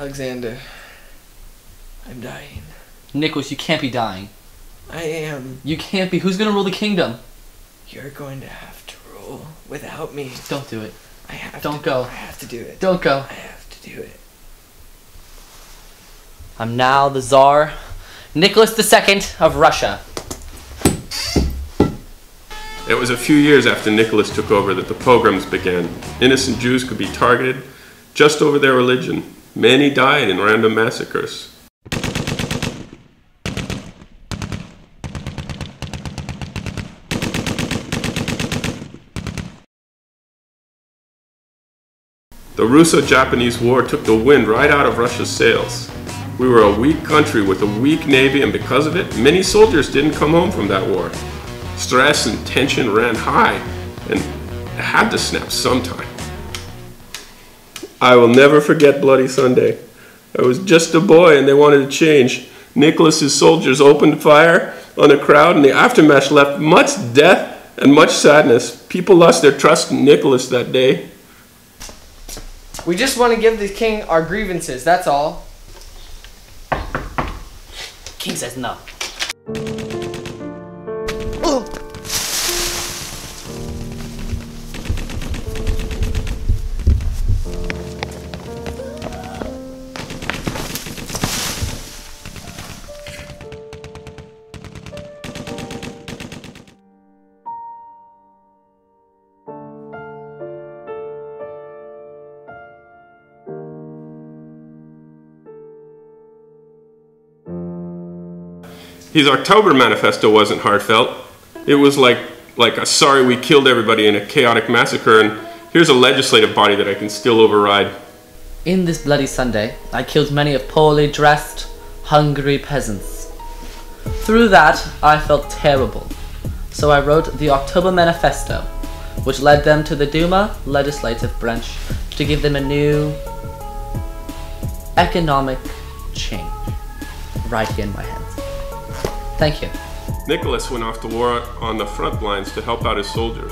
Alexander, I'm dying. Nicholas, you can't be dying. I am. You can't be. Who's gonna rule the kingdom? You're going to have to rule without me. Don't do it. I have Don't to. go. I have to do it. Don't go. I have to do it. I'm now the Tsar, Nicholas II of Russia. It was a few years after Nicholas took over that the pogroms began. Innocent Jews could be targeted just over their religion. Many died in random massacres. The Russo-Japanese War took the wind right out of Russia's sails. We were a weak country with a weak navy, and because of it, many soldiers didn't come home from that war. Stress and tension ran high, and it had to snap sometime. I will never forget Bloody Sunday. I was just a boy and they wanted to change. Nicholas's soldiers opened fire on the crowd, and the aftermath left much death and much sadness. People lost their trust in Nicholas that day. We just want to give the king our grievances, that's all. King says no. His October manifesto wasn't heartfelt. It was like a sorry we killed everybody in a chaotic massacre, and here's a legislative body that I can still override. In this bloody Sunday, I killed many of poorly dressed, hungry peasants. Through that, I felt terrible. So I wrote the October Manifesto, which led them to the Duma legislative branch to give them a new economic change. Right here in my hands. Thank you. Nicholas went off to war on the front lines to help out his soldiers.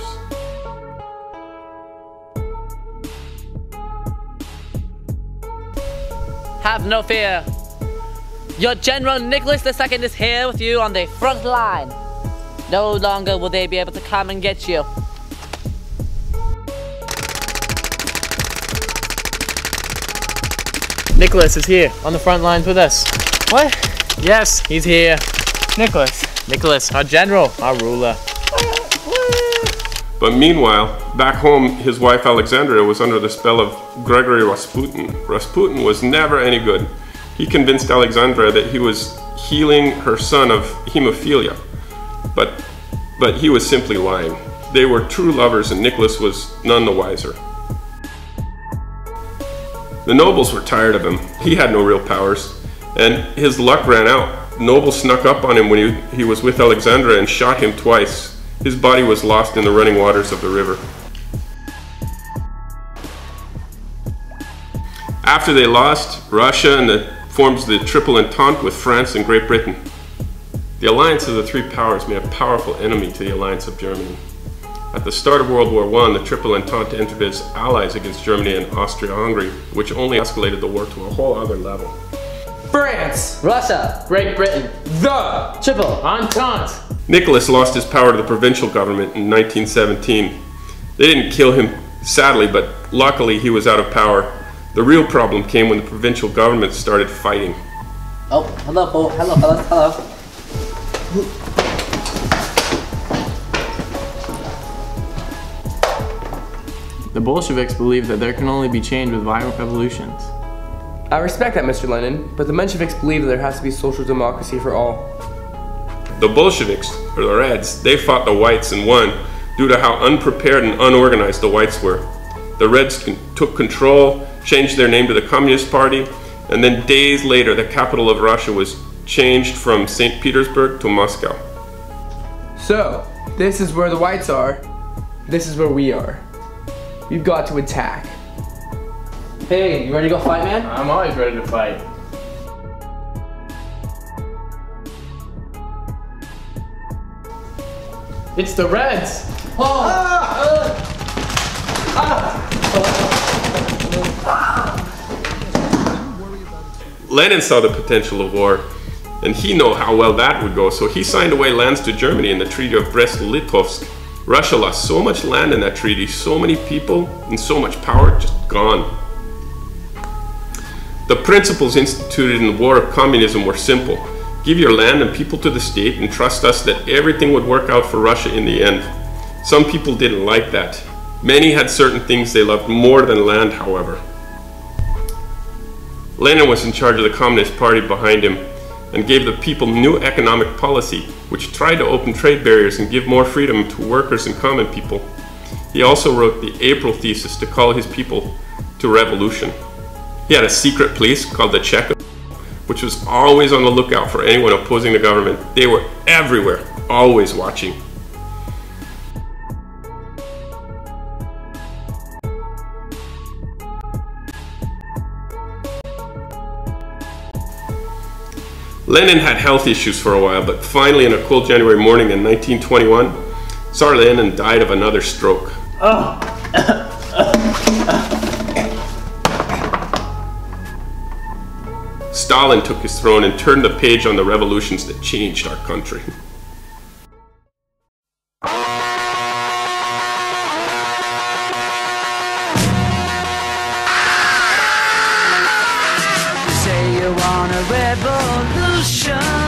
Have no fear. Your General Nicholas II is here with you on the front line. No longer will they be able to come and get you. Nicholas is here on the front lines with us. What? Yes, he's here. Nicholas, our general, our ruler. But meanwhile, back home, his wife Alexandra was under the spell of Gregory Rasputin. Rasputin was never any good. He convinced Alexandra that he was healing her son of hemophilia. But he was simply lying. They were true lovers, and Nicholas was none the wiser. The nobles were tired of him. He had no real powers, and his luck ran out. Nobles snuck up on him when he was with Alexandra and shot him twice. His body was lost in the running waters of the river. After they lost, Russia forms the Triple Entente with France and Great Britain. The alliance of the three powers made a powerful enemy to the alliance of Germany. At the start of World War I, the Triple Entente entered as allies against Germany and Austria-Hungary, which only escalated the war to a whole other level. France! Russia! Great Britain. The Triple Entente. Nicholas lost his power to the provincial government in 1917. They didn't kill him, sadly, but luckily he was out of power. The real problem came when the provincial government started fighting. Oh, hello, fellas, hello. The Bolsheviks believe that there can only be change with violent revolutions. I respect that, Mr. Lenin, but the Mensheviks believe that there has to be social democracy for all. The Bolsheviks, or the Reds, they fought the Whites and won due to how unprepared and unorganized the Whites were. The Reds took control, changed their name to the Communist Party, and then days later the capital of Russia was changed from St. Petersburg to Moscow. So, this is where the whites are. This is where we are. We've got to attack. Hey, you ready to go fight, man? I'm always ready to fight. It's the Reds! Lenin saw the potential of war, and he knew how well that would go, so he signed away lands to Germany in the Treaty of Brest-Litovsk. Russia lost so much land in that treaty, so many people, and so much power just gone. The principles instituted in the War of Communism were simple. Give your land and people to the state and trust us that everything would work out for Russia in the end. Some people didn't like that. Many had certain things they loved more than land, however. Lenin was in charge of the Communist Party behind him and gave the people new economic policy, which tried to open trade barriers and give more freedom to workers and common people. He also wrote the April thesis to call his people to revolution. He had a secret police called the Cheka, which was always on the lookout for anyone opposing the government. They were everywhere, always watching. Lenin had health issues for a while, but finally on a cold January morning in 1921, Tsar Lenin died of another stroke. Stalin took his throne and turned the page on the revolutions that changed our country. You say you want a revolution.